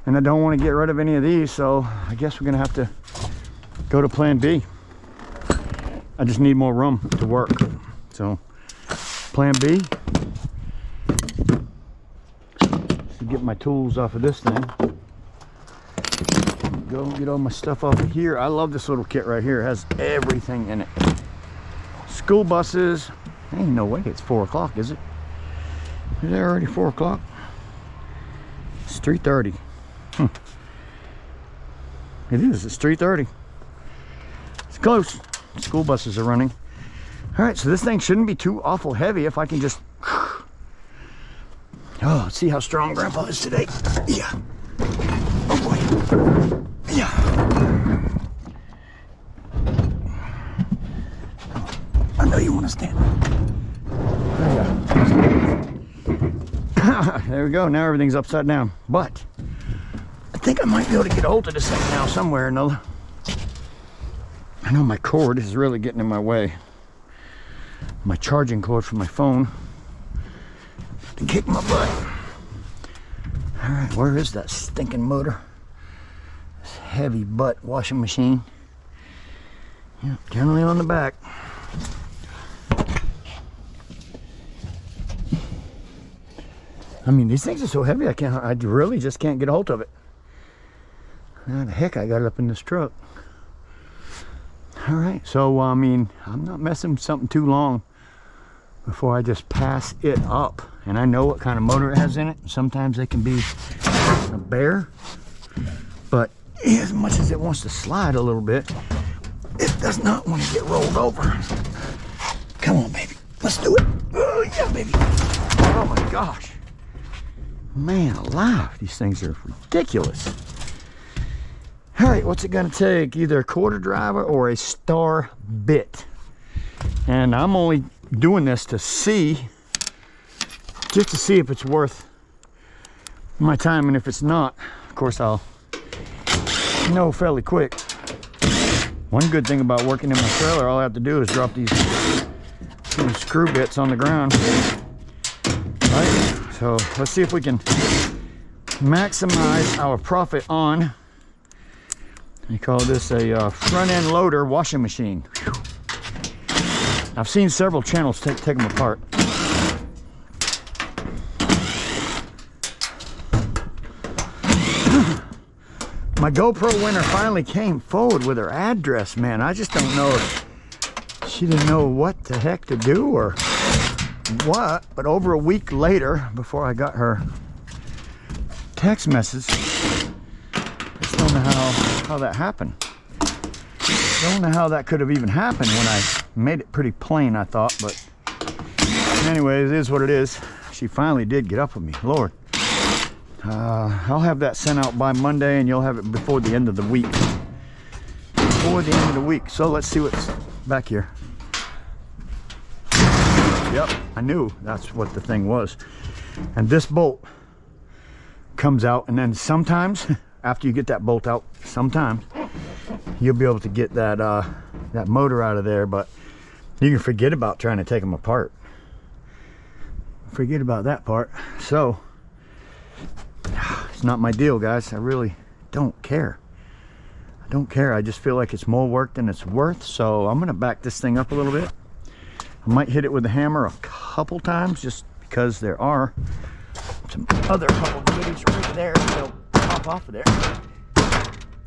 And I don't want to get rid of any of these, so I guess we're gonna have to go to plan B. I just need more room to work. So plan B, to get my tools off of this thing. Go get all my stuff off of here. I love this little kit right here. It has everything in it. School buses. Ain't no way it's 4 o'clock, is it? Is it already 4 o'clock? It's 3:30. It is. It's 3:30. It's close. School buses are running. All right, so this thing shouldn't be too awful heavy if I can just... Oh, let's see how strong Grandpa is today. Yeah. Oh boy. Yeah. I know you want to stand. There we go. Now everything's upside down. But I think I might be able to get a hold of this thing now somewhere or another. I know my cord is really getting in my way. My charging cord for my phone to kick my butt. All right, where is that stinking motor? This heavy butt washing machine. Yeah, generally on the back. I mean, these things are so heavy, I really just can't get a hold of it. How the heck I got it up in this truck? All right, so I mean, I'm not messing with something too long before I just pass it up. And I know what kind of motor it has in it. Sometimes they can be a bear, but as much as it wants to slide a little bit, it does not want to get rolled over. Come on, baby, let's do it. Oh yeah, baby. Oh my gosh. Man alive, these things are ridiculous. All right, what's it gonna take? Either a quarter driver or a star bit. And I'm only doing this to see, just to see if it's worth my time, and if it's not, of course I'll know fairly quick. One good thing about working in my trailer, all I have to do is drop these screw bits on the ground. Right? So let's see if we can maximize our profit on, they call this a front end loader washing machine. Whew. I've seen several channels take them apart. My GoPro winner finally came forward with her address, man. I just don't know if she didn't know what the heck to do or what, but over a week later, before I got her text message, I just don't know how that happened. Don't know how that could have even happened when I made it pretty plain, I thought, but anyways, it is what it is. She finally did get up with me, Lord. I'll have that sent out by Monday, and you'll have it before the end of the week. Before the end of the week. So let's see what's back here. Yep, I knew that's what the thing was. And this bolt comes out, and then sometimes, after you get that bolt out, sometimes you'll be able to get that that motor out of there, but you can forget about trying to take them apart. Forget about that part. So it's not my deal, guys. I really don't care. I don't care. I just feel like it's more work than it's worth. So I'm gonna back this thing up a little bit. I might hit it with a hammer a couple times, just because there are some other couple goodies right there that'll pop off of there.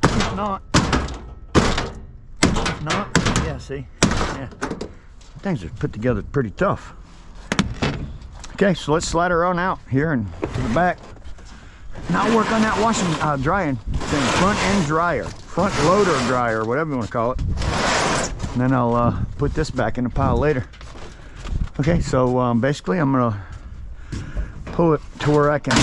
If not, yeah, see, yeah, things are put together pretty tough. Okay, so let's slide her on out here and to the back. Now I'll work on that washing, drying thing, front end dryer, front loader dryer, whatever you want to call it. And then I'll put this back in the pile later. Okay, so basically I'm gonna pull it to where I can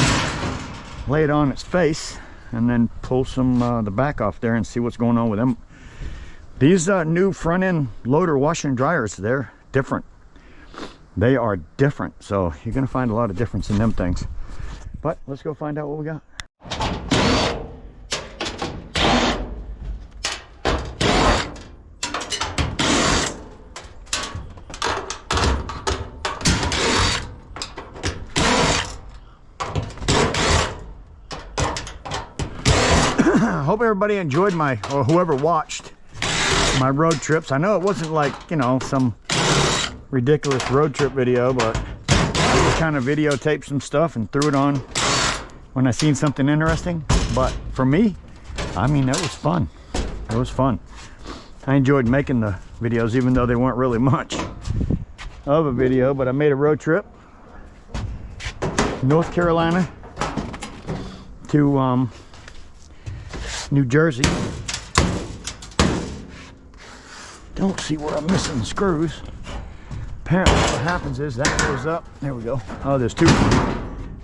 lay it on its face, and then pull some the back off there and see what's going on with them. These new front end loader washer and dryers, they're different. They are different, so you're gonna find a lot of difference in them things. But let's go find out what we got. hope everybody enjoyed my, or whoever watched my road trips. I know it wasn't like, you know, some ridiculous road trip video, but I just kind of videotaped some stuff and threw it on when I seen something interesting. But for me, I mean, it was fun. It was fun. I enjoyed making the videos, even though they weren't really much of a video. But I made a road trip, North Carolina to New Jersey. Don't see where I'm missing the screws. Apparently what happens is that goes up. There we go. Oh, there's 2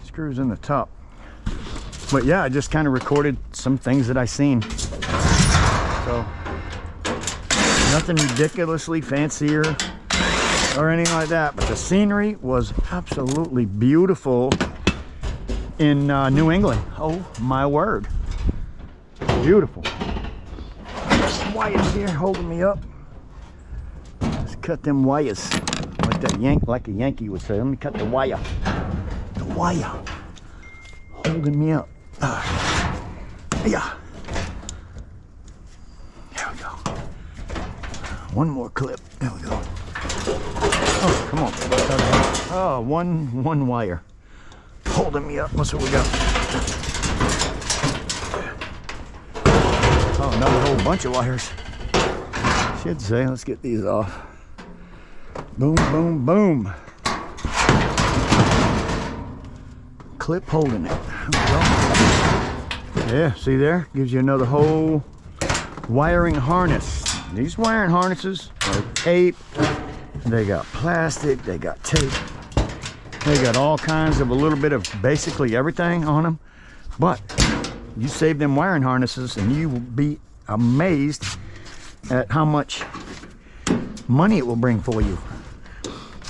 screws in the top. But yeah, I just kind of recorded some things that I seen. So nothing ridiculously fancier or anything like that, but the scenery was absolutely beautiful in New England. Oh my word, beautiful. Some wires here holding me up. Let's cut them wires like that like a Yankee would say. Let me cut the wire. The wire holding me up. Yeah. There we go. One more clip. There we go. Oh, come on. Oh, one wire holding me up. What's what we got? Oh, another whole bunch of wires. Should say. Let's get these off. Boom, boom, boom. Clip holding it. Yeah, see there? Gives you another whole wiring harness. These wiring harnesses are tape. They got plastic. They got tape. They got all kinds of a little bit of basically everything on them. But you save them wiring harnesses and you will be amazed at how much money it will bring for you.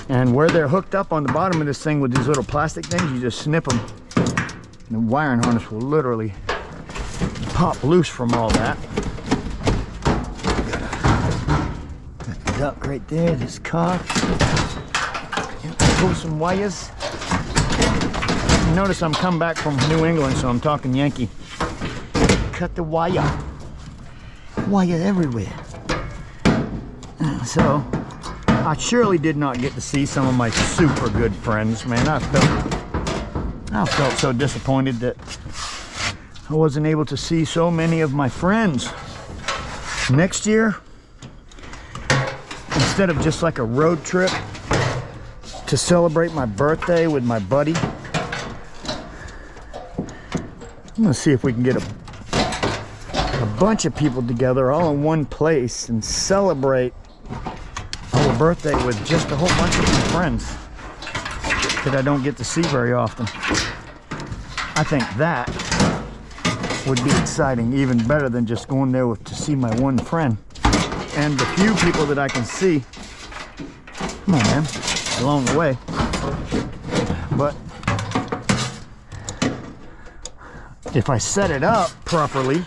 And where they're hooked up on the bottom of this thing with these little plastic things, you just snip them. The wiring harness will literally pop loose from all that. Got the duck right there, this cock. Pull some wires. You notice I'm coming back from New England, so I'm talking Yankee. Cut the wire. Wire everywhere. So, I surely did not get to see some of my super good friends, man. I felt so disappointed that I wasn't able to see so many of my friends. Next year, instead of just like a road trip to celebrate my birthday with my buddy, I'm gonna see if we can get a bunch of people together all in one place and celebrate our birthday with just a whole bunch of my friends that I don't get to see very often. I think that would be exciting, even better than just going there to see my one friend. And the few people that I can see, come on man, along the way. But if I set it up properly,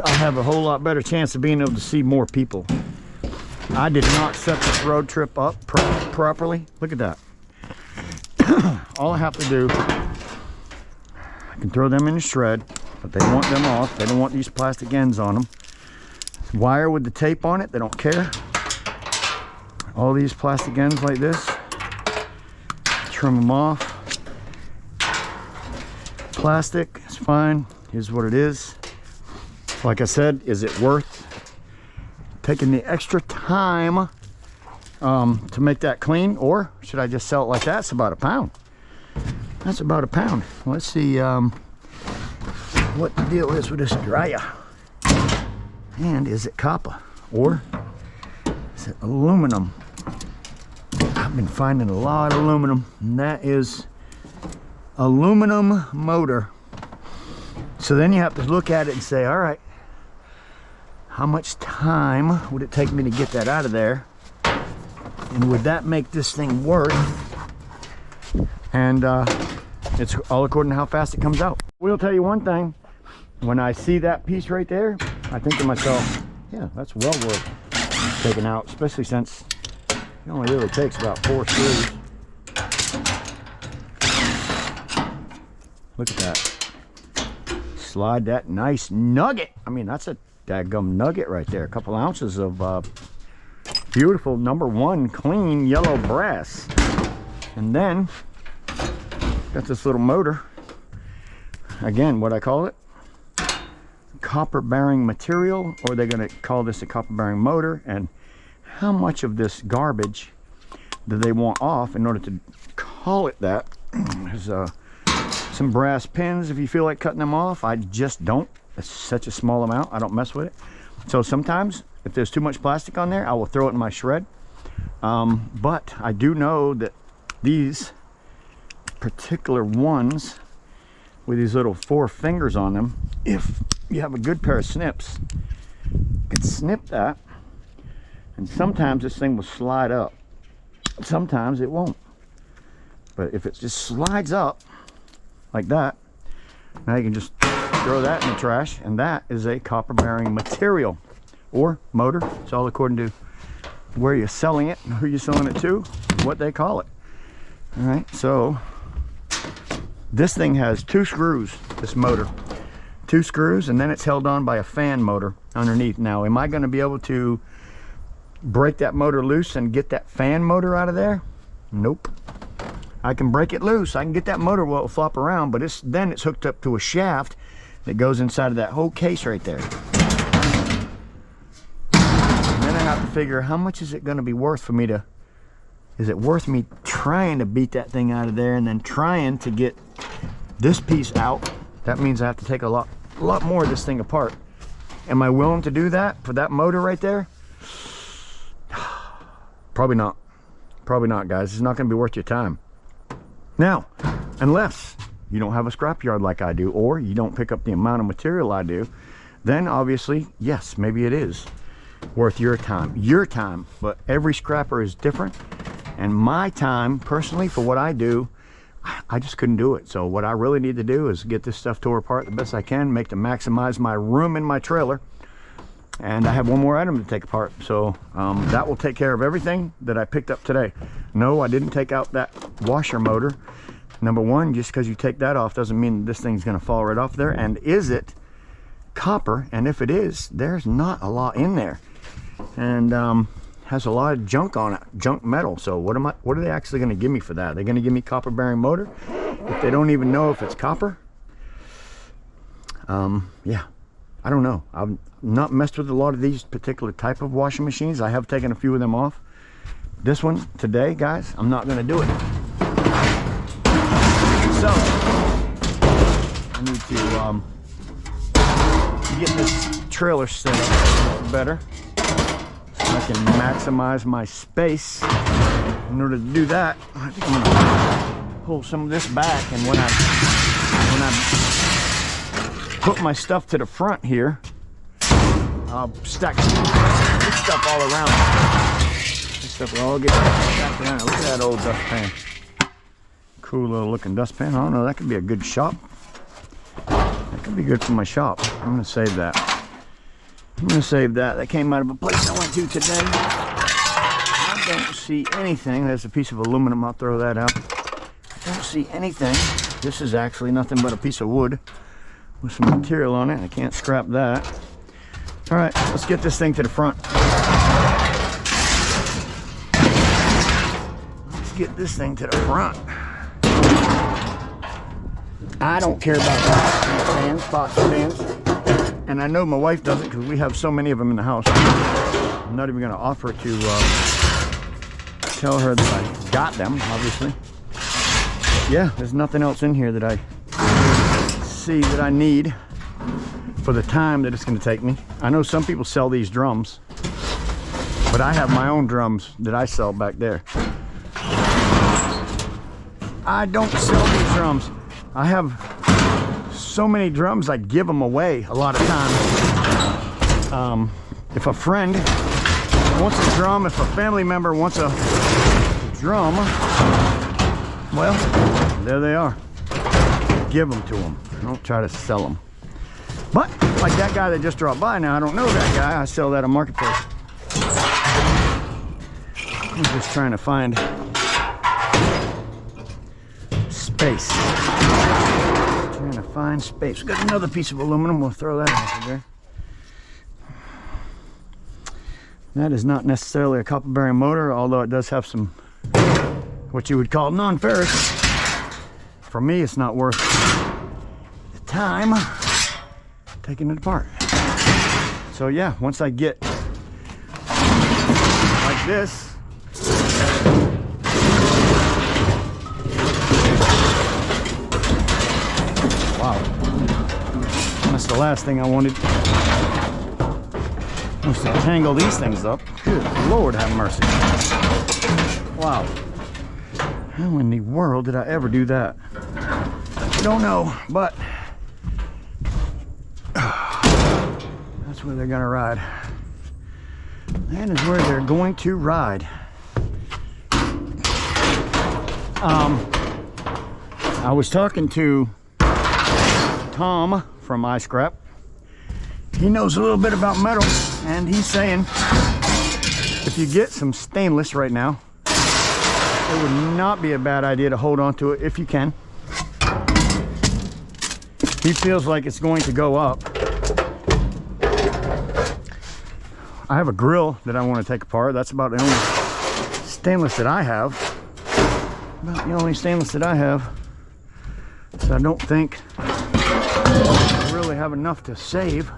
I'll have a whole lot better chance of being able to see more people. I did not set this road trip up properly. Look at that. All I have to do, I can throw them in the shred, but they want them off. They don't want these plastic ends on them. Wire with the tape on it, they don't care. All these plastic ends like this, trim them off. Plastic is fine. Here's what it is. Like I said, is it worth taking the extra time to make that clean, or should I just sell it like that? It's about £1. That's about £1. Let's see what the deal is with this dryer. And is it copper or is it aluminum? I've been finding a lot of aluminum, and that is aluminum motor. So then you have to look at it and say, all right, how much time would it take me to get that out of there? And would that make this thing work? And it's all according to how fast it comes out. We'll tell you one thing. When I see that piece right there, I think to myself, yeah, that's well worth taking out, especially since it only really takes about 4 screws. Look at that. slide that nice nugget. I mean, that's a daggum nugget right there. A couple ounces of beautiful #1 clean yellow brass. And then got this little motor. Again, what I call it, copper bearing material, or they're going to call this a copper bearing motor. And how much of this garbage do they want off in order to call it that? There's some brass pins if you feel like cutting them off. I just don't. It's such a small amount, I don't mess with it. So sometimes if there's too much plastic on there, I will throw it in my shred. But I do know that these particular ones with these little 4 fingers on them, if you have a good pair of snips, you can snip that, and sometimes this thing will slide up, sometimes it won't. But if it just slides up like that, now you can just throw that in the trash, and that is a copper bearing material or motor. It's all according to where you're selling it, who you're selling it to, what they call it. All right, so this thing has 2 screws, this motor, 2 screws, and then it's held on by a fan motor underneath. Now, am I going to be able to break that motor loose and get that fan motor out of there? Nope. I can break it loose. I can get that motor while it'll flop around, but then it's hooked up to a shaft that goes inside of that whole case right there. And then I have to figure, how much is it going to be worth for me to, is it worth me trying to beat that thing out of there and then trying to get this piece out? That means I have to take a lot more of this thing apart. Am I willing to do that for that motor right there? Probably not. Probably not, guys. It's not going to be worth your time. Now, unless you don't have a scrapyard like I do, or you don't pick up the amount of material I do, then obviously, yes, maybe it is worth your time. Your time. But every scrapper is different. And my time, personally, for what I do, I just couldn't do it. So what I really need to do is get this stuff tore apart the best I can, make to maximize my room in my trailer. And I have one more item to take apart. So that will take care of everything that I picked up today. No, I didn't take out that washer motor. #1, just because you take that off doesn't mean this thing's going to fall right off there. And is it copper? And if it is, there's not a lot in there. And has a lot of junk on it, junk metal. So what are they actually going to give me for that? They're going to give me copper bearing motor if they don't even know if it's copper? Yeah, I don't know. I've not messed with a lot of these particular type of washing machines. I have taken a few of them off. This one today, guys, I'm not going to do it. So I need to get this trailer set up better. I can maximize my space. In order to do that, I think I'm gonna pull some of this back, and when I put my stuff to the front here, I'll stack this stuff all around. This stuff will all get stacked around. Look at that old dustpan. Cool little looking dustpan. I don't know, that could be a good shop. That could be good for my shop. I'm gonna save that. I'm going to save that. That came out of a place I went to today. I don't see anything. There's a piece of aluminum. I'll throw that out. I don't see anything. This is actually nothing but a piece of wood with some material on it. I can't scrap that. All right, let's get this thing to the front. Let's get this thing to the front. I don't care about fans, Foss fans. And I know my wife doesn't, because we have so many of them in the house. I'm not even going to offer to tell her that I got them, obviously. Yeah, there's nothing else in here that I see that I need for the time that it's going to take me. I know some people sell these drums, but I have my own drums that I sell back there. I don't sell these drums. I have so many drums, I give them away a lot of times. If a friend wants a drum, if a family member wants a drum, well, there they are. Give them to them. Don't try to sell them. But like that guy that just dropped by, now I don't know that guy. I sell that on Marketplace. I'm just trying to find space. Trying to find space. We got another piece of aluminum. We'll throw that out there. That is not necessarily a copper bearing motor, although it does have some what you would call non-ferrous. For me, it's not worth the time taking it apart. So yeah, once I get like this, wow, that's the last thing I wanted. Was to tangle these things up. Good Lord have mercy. Wow. How in the world did I ever do that? I don't know, but that's where they're gonna ride. That is where they're going to ride. I was talking to Tom from iScrap. He knows a little bit about metal, and he's saying if you get some stainless right now, it would not be a bad idea to hold on to it if you can. He feels like it's going to go up. I have a grill that I want to take apart. That's about the only stainless that I have. About the only stainless that I have. So I don't think I really have enough to save.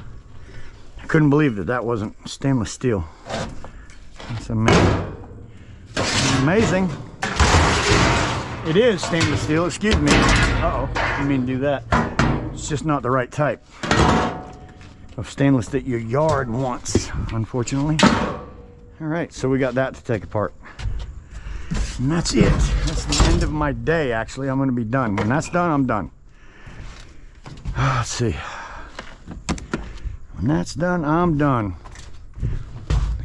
I couldn't believe that that wasn't stainless steel. That's amazing. Amazing. It is stainless steel, excuse me. Uh-oh, didn't mean to do that. It's just not the right type of stainless that your yard wants, unfortunately. All right, so we got that to take apart. And that's it. That's the end of my day, actually. I'm gonna be done. When that's done, I'm done. Let's see. When that's done, I'm done.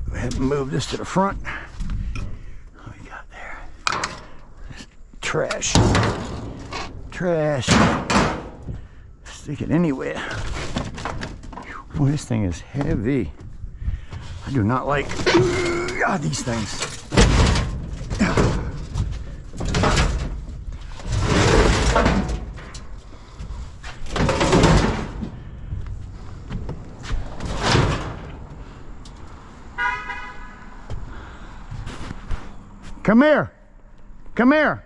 Go ahead and move this to the front. What we got there? Trash. Trash. Stick it anywhere. Boy, this thing is heavy. I do not like these things. Come here. Come here.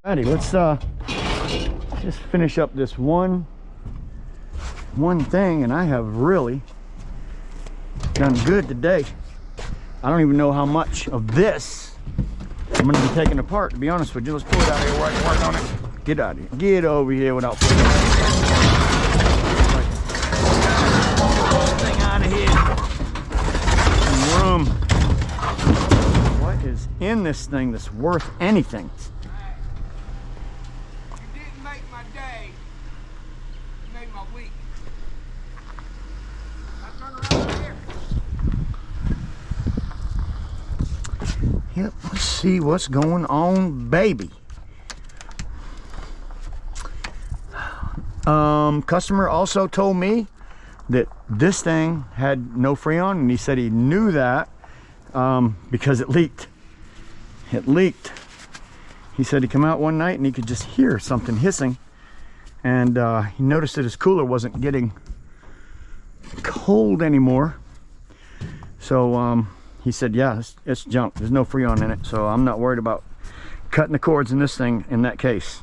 Alrighty, let's just finish up this one thing, and I have really done good today. I don't even know how much of this I'm going to be taking apart, to be honest with you. Let's pull it out of here where I can work on it. Get out of here. Get over here without pulling it thing out of here. Some room. What is in this thing that's worth anything? You didn't make my day. You made my week. I turn around here. Yep, let's see what's going on, baby. Customer also told me that this thing had no Freon, and he said he knew that because it leaked. It leaked. He said he came out one night and he could just hear something hissing, and he noticed that his cooler wasn't getting cold anymore. So he said, yeah, it's junk. There's no Freon in it, so I'm not worried about cutting the cords in this thing in that case.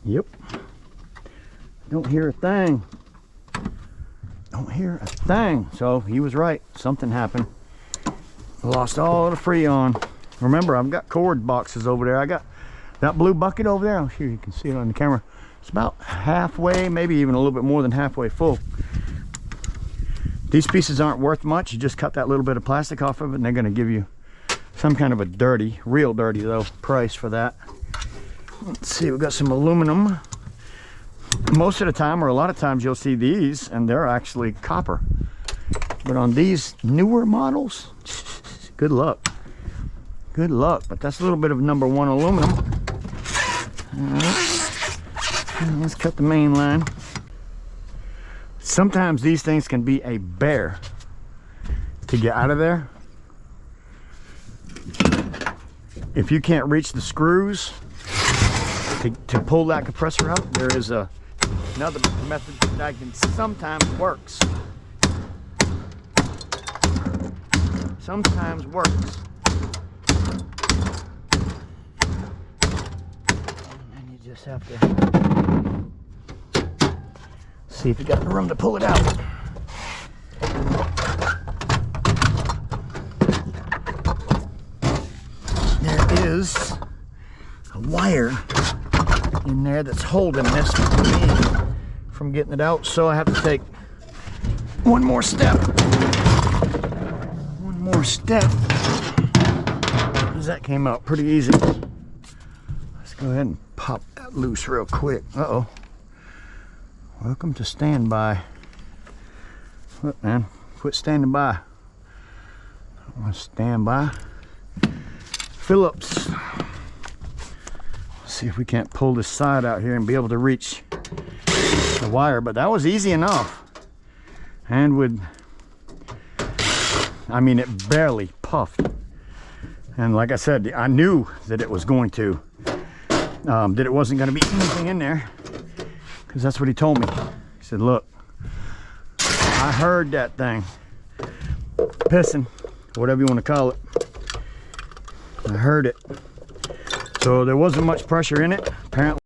Yep. Don't hear a thing. Don't hear a thing. So he was right. Something happened. Lost all the Freon. Remember, I've got cord boxes over there. I got that blue bucket over there. I'm sure you can see it on the camera. It's about halfway, maybe even a little bit more than halfway full. These pieces aren't worth much. You just cut that little bit of plastic off of it, and they're going to give you some kind of a dirty, real dirty though, price for that. Let's see, we've got some aluminum. Most of the time, or a lot of times, you'll see these and they're actually copper. But on these newer models, good luck. Good luck. But that's a little bit of #1 aluminum. All right. Let's cut the main line. Sometimes these things can be a bear to get out of there. If you can't reach the screws to pull that compressor out, there is another method that can sometimes works. Sometimes works. And you just have to see if you got the room to pull it out. There is a wire in there that's holding this from getting it out, so I have to take one more step. One more step. That came out pretty easy. Let's go ahead and pop that loose real quick. Uh-oh. Welcome to standby. Look, man, quit standing by. I want to stand by. Phillips. See if we can't pull this side out here and be able to reach the wire, but that was easy enough. And I mean, it barely puffed. And like I said, I knew that it was going to, that it wasn't going to be anything in there, because that's what he told me. He said, look, I heard that thing pissing, whatever you want to call it. I heard it. So there wasn't much pressure in it, apparently.